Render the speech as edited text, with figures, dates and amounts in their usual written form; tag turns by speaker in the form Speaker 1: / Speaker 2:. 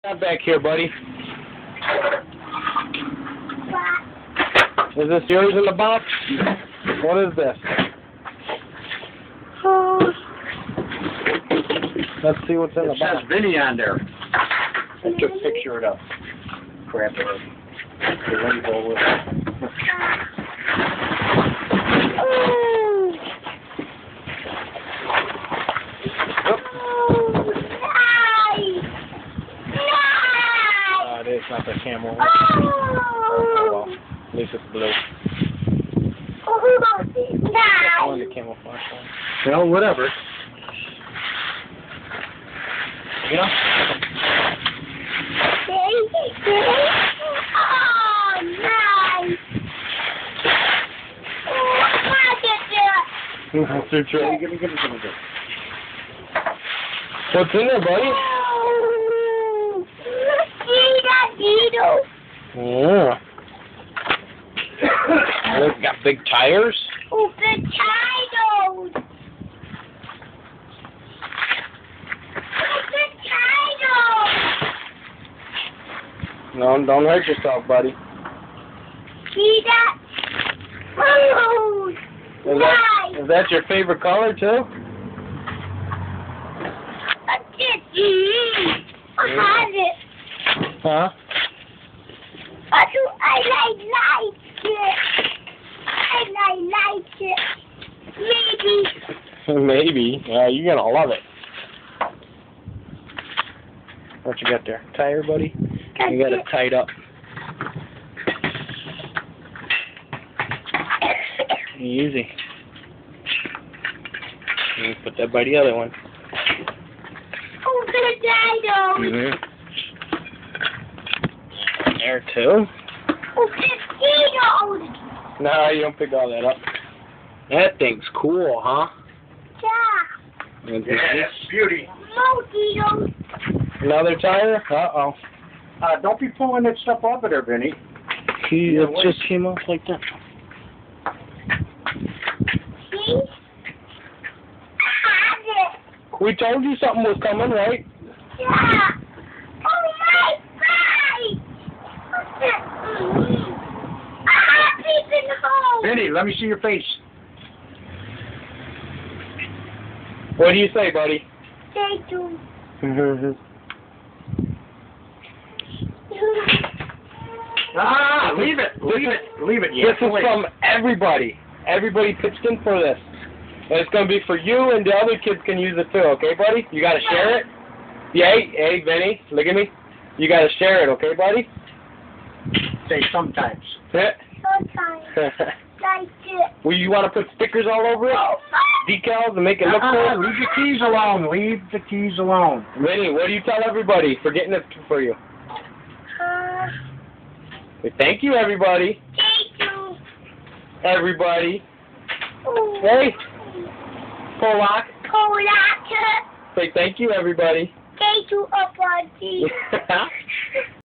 Speaker 1: Not back here, buddy. Is this yours in the box? What is this? Let's see what's in the box.
Speaker 2: It says Vinny on there. I took a picture of the crap of it. The rainbow with it.
Speaker 1: It is not the camel. Oh, well, at least it's blue. I want the camouflage one.
Speaker 2: Well, whatever.
Speaker 1: Yeah.
Speaker 3: Oh, nice.
Speaker 1: That's your trick.
Speaker 2: Give me.
Speaker 1: What's in there, buddy? Yeah. It's got big tires.
Speaker 3: Oh, big tires. Big tires.
Speaker 1: No, don't hurt yourself, buddy.
Speaker 3: See that? Oh, nice.
Speaker 1: Is that your favorite color, too?
Speaker 3: I have it.
Speaker 1: Huh?
Speaker 3: I like it. I like it. Maybe.
Speaker 1: Maybe. You're gonna love it. What you got there? Tire, buddy? You got it tied up. Easy. You put that by the other one.
Speaker 3: Oh, good dino.
Speaker 1: Mm-hmm. There, too.
Speaker 3: Oh, good dino.
Speaker 1: No, you don't pick all that up. That thing's cool, huh?
Speaker 3: Yeah.
Speaker 2: Yeah, beauty.
Speaker 3: No dinos.
Speaker 1: Another tire? Uh-oh.
Speaker 2: Don't be pulling that stuff off of there, Vinny.
Speaker 1: It just came off like that.
Speaker 3: See? I have it.
Speaker 1: We told you something was coming, right?
Speaker 3: Yeah. Oh my God. I have it in the hole.
Speaker 2: Vinny, let me see your face.
Speaker 1: What do you say, buddy?
Speaker 3: Thank you.
Speaker 2: Leave it.
Speaker 1: This is from everybody. Everybody pitched in for this. And it's going to be for you, and the other kids can use it too, okay, buddy? You got to share it? Yeah, hey, Vinny, look at me. You got to share it, okay, buddy?
Speaker 2: Say sometimes.
Speaker 1: Yeah.
Speaker 3: Sometimes. Like it.
Speaker 1: Well, you want to put stickers all over it?
Speaker 3: Oh,
Speaker 1: Decals and make it look cool?
Speaker 2: Leave the keys alone. Leave the keys alone.
Speaker 1: Vinny, what do you tell everybody for getting it for you? Say thank you, everybody.
Speaker 3: Thank you.
Speaker 1: Everybody.
Speaker 3: Oh.
Speaker 1: Hey. Polak.
Speaker 3: Polak.
Speaker 1: Say thank you, everybody.
Speaker 3: Thank you, Auntie.